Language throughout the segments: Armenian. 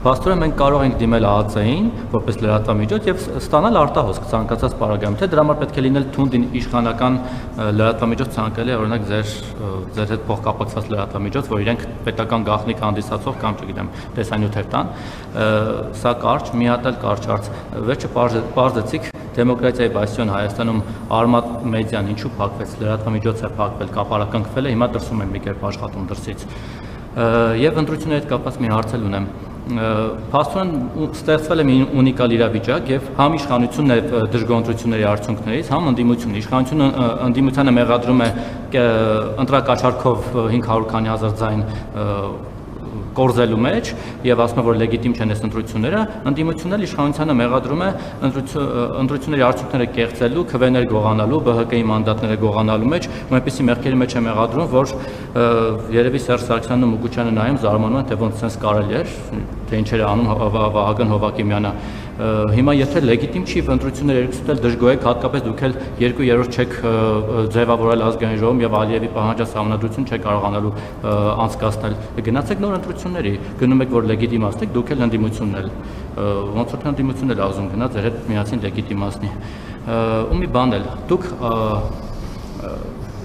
Փաստորեն մենք կարող ենք դիմել ԱԱՑ-ին որպես լրատվամիջոց եւ ստանալ արտահոսք ցանկացած պարագայում, թե դրա համար պետք է լինել թունդին իշխանական լրատվամիջոց ցանկալի է օրինակ ձեր հետ փոխկապակցված լրատվամիջոց, որ իրենք պետական գաղտնիք հանդիսացող կամ չգիտեմ տեսանյութեր տան, սա կարճ, մի հատ էլ կարճ հարց, վերջը պարզեցիք Դեմոկրատիայի բաստիոն Հայաստանում Արմատ մեդիան ինչու փակվեց, լրատվամիջոցը փակվել, կապարակնքվել է, հիմա դրսում են մի կերպ աշխատում դրսից։ Եվ ընտրությունների հետ կապված մի հարց էլ ունեմ։ Փաստորեն ստեղծվել է մի ունիկալ իրավիճակ եւ համ իշխանությունն է դժգոհ ընտրությունների արդյունքներից, համ ընդդիմությունը։ Իշխանությունը ընդդիմությանը մեղադրում է ընտրակաշառքով 500 քանի հազար ձայն կորզելու մեջ եւ ասում է որ լեգիտիմ չեն այս ընտրությունները, ընդդիմությունն էլ իշխանությանը մեղադրում է ընտրությունների արդյունքները կեղծելու, քվեներ գողանալու, ԲՀԿ-ի մանդատները գողանալու մեջ, ու այնպիսի մեղքերի մեջ է մեղադրում, որ երևի Սերժ Սարգսյանն ու Մուկուչյանը նայում զարմանում են, թե ոնց sense կարելի էր, թե ինչեր է անում Վահագն Հովակիմյանը։ Հիմա եթե լեգիտիմ չի ընտրությունները երկուսն էլ դժգոհ եք, հատկապես դուք էլ 2/3 չեք ձևավորել ազգային ժողովում եւ Ալիևի պահանջած համանդրություն չեք կարողանալու անցկացնել։ Գնացեք նոր ընտրությունների, գնում եք որ լեգիտիմացնեք, դուք էլ ընդդիմությունն էլ ոնց որ ընդդիմությունն էլ ազում գնա ձեր հետ միասին լեգիտիմացնի։ Ու մի բան էլ, դուք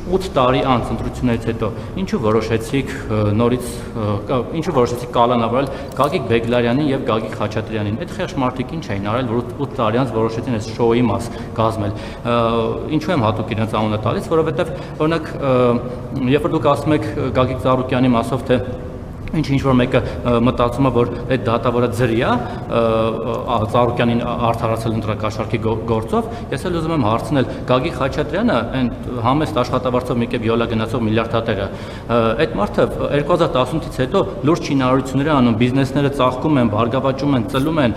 8 տարի անց ընտրություններից հետո ինչու որոշեցիք նորից կալանավորել Գագիկ Բեգլարյանին եւ Գագիկ Խաչատրյանին։ Այդ խեղճ մարդիկ ինչ էին արել, որ 8 տարի անց որոշեցին այս շոուի մաս կազմել։ Ինչու եմ հատուկ իրենց անունը տալիս, որովհետեւ օրինակ երբ որ դուք ասում եք Գագիկ Ծառուկյանի մասով թե ինչ-որ մեկը մտածում է, որ այդ դատավորը ձրի է, Ծառուկյանին արդարացել ընտրակաշառքի գործով, ես էլ ուզում եմ հարցնել, Գագիկ Խաչատրյանը, այն համեստ աշխատավարձով մի կերպ յոլա գնացող միլիարդատերը, այդ մարդը 2018-ից հետո լուրջ շինարարություններ է անում, բիզնեսները ծաղկում են, բարգավաճում են, ծլում են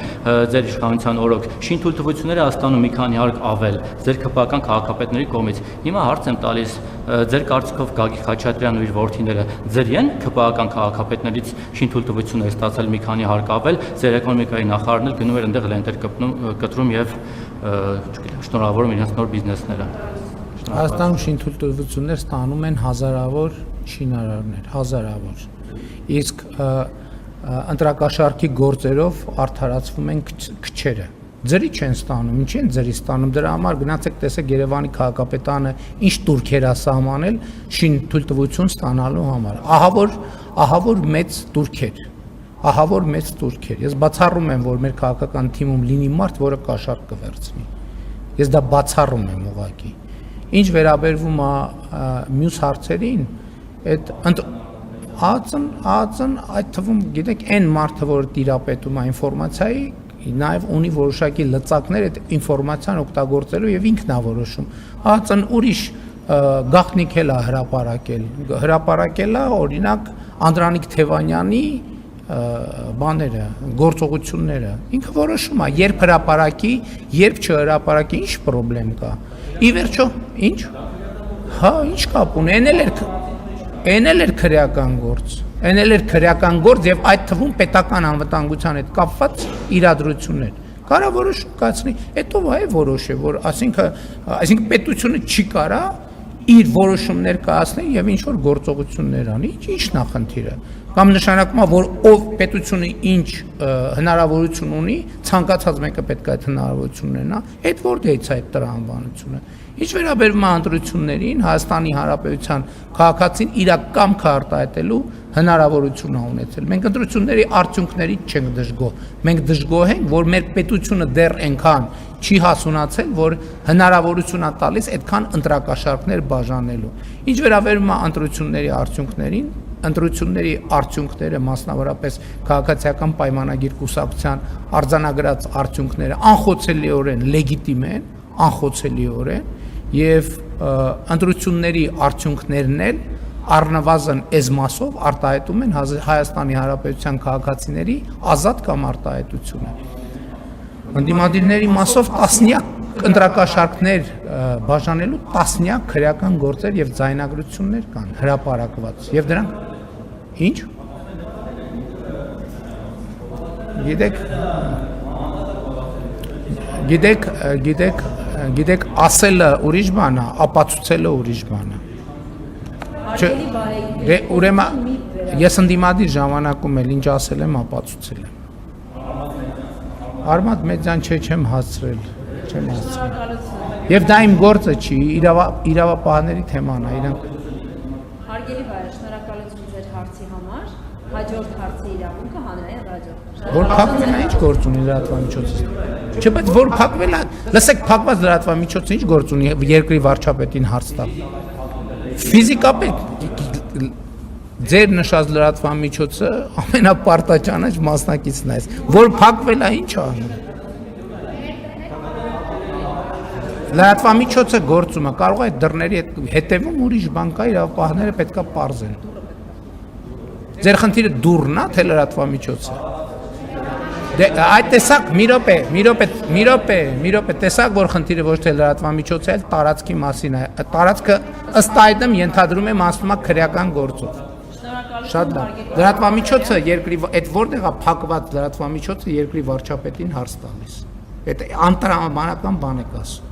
ձեր իշխանության օրոք, շինթույլտվություններ է ստանում մի քանի հարկ ավել, ձեր քպական քաղաքապետների կողմից։ Հիմա հարց եմ տալիս, ձեր կարծիքով Գագիկ Խաչատրյանն ու իր որդիները ձեր են քպական քաղաքապետներից շինթույլտվություն է ստացել մի քանի հարկ ավել, ձեր էկոնոմիկայի նախարարն էլ գնում էր այնտեղ լենտեր կտրում եւ չգիտեմ շնորհավորում իրենց նոր բիզնեսները։ Հայաստանում շինթույլտվություններ ստանում են հազարավոր շինարարներ, հազարավոր։ Իսկ ընտրակաշառքի գործերով արդարացվում են քչերը։ Ձրի չեն ստանում, ինչ են ձրի ստանում, դրա համար գնացեք տեսեք Երևանի քաղաքապետարանը ինչ турքեր է սահմանել շինթույլտվություն ստանալու համար։ Ահա որ մեծ турքեր։ Ես բացառում եմ, որ մեր քաղաքական թիմում լինի մարդ, որը կաշառք կվերցնի։ Ես դա բացառում եմ ուղղակի։ Ինչ վերաբերվում է մյուս հարցերին, այդ ԱԱՑ-ն այդ թվում գիտեք այն մարդը, որ տիրապետում է ինֆորմացիայի նաև ունի որոշակի լծակներ այդ ինֆորմացիան օգտագործելու եւ ինքն է որոշում։ ԱԱՑ-ն ուրիշ գաղտնիք էլ է հրապարակել է օրինակ Անդրանիկ Թևանյանի բաները, գործողությունները։ Ինքը որոշում է, երբ հրապարակի, երբ չհրապարակի, ինչ խնդրեմ կա։ Ի վերջո, ինչ։ Հա, ինչ կապ ունի, այն էլ էր քրեական գործ։ Այն էլ էր քրեական գործ եւ այդ թվում պետական անվտանգության հետ կապված իրադրություններ։ Կարա որոշում կայացնի, հետո այ որոշե, որ այսինքն պետությունը չի կարա իր որոշումներ կայացնել եւ ինչ որ գործողություններ անի, ինչ նախնդիրը։ Կամ նշանակում է, որ ով պետությունը ինչ հնարավորություն ունի, ցանկացած մեկը պետք է այդ հնարավորությունն ունենա, այդ որտեղից է այդ տրամաբանությունը։ Ինչ վերաբերում է ընտրություններին, Հայաստանի Հանրապետության քաղաքացին իր կամքը արտահայտելու հնարավորություն է ունեցել։ Մենք ընտրությունների արդյունքներից չենք դժգոհ։ Մենք դժգոհ ենք, որ մեր պետությունը դեռ այնքան չի հասունացել, որ հնարավորություն է տալիս այդքան ընտրակաշառքներ բաժանելու։ Ինչ վերաբերում է ընտրությունների արդյունքներին, ընտրությունների արդյունքները մասնավորապես քաղաքացիական պայմանագիր կուսակցության արձանագրած արդյունքները անխոցելիորեն լեգիտիմ են, անխոցելիորեն եւ ընտրությունների արդյունքներն էլ առնվազն այս մասով արտահայտում են Հայաստանի Հանրապետության քաղաքացիների ազատ կամ արտահայտությունը։ Ընդդիմադիրների մասով տասնյակ ընտրակաշառքներ բաժանելու տասնյակ քրեական գործեր եւ ձայնագրություններ կան հրապարակված եւ դրանք ինչ գիտեք ասելը ուրիշ բան է, ապացուցելը ուրիշ բան է։ Ուրեմն ես ընդդիմադիր ժամանակում էլ ինչ ասել եմ, ապացուցել եմ։ Արմատ մեծան չեմ հասցրել, չեմ հասցրել։ Շնորհակալություն։ Եվ դա իմ գործը չի, իրավապահների թեման է, իրանք Հարգելի վայր, շնորհակալություն ձեր հարցի համար։ Հաջորդ հարցի իրավունքը հանրային ռադիո։ որ փակվելա ինչ գործ ունի լրատվամիջոցը։ Չէ, բայց որ փակվելա, լսեք, փակված լրատվամիջոցը ինչ գործ ունի երկրի վարչապետին հարց տալ։ Ֆիզիկապես ձեր նշած լրատվամիջոցը ամենապարտաճանաչ մասնակիցն է, որ փակվելա ինչ անում։ Լրատվամիջոցը գործում է, կարող է այդ դռների հետևում ուրիշ բան կա, իրավապահները պետքա պարզեն։ Ձեր խնդիրը դուռն է, թե լրատվամիջոցը։ Դե այդ տեսակ մի րոպե, տեսակ որ խնդիրը ոչ թե լրատվամիջոցը, այլ տարածքի մասին է։ Տարածքը ըստ այդմ ենթադրում եմ անցնում է քրեական գործով։ Շատ լավ։ Լրատվամիջոցը երկրի այդ որտեղ է փակված լրատվամիջոցը երկրի վարչապետին հարց տալիս։ Այդ անտրամաբանական բան է ասում։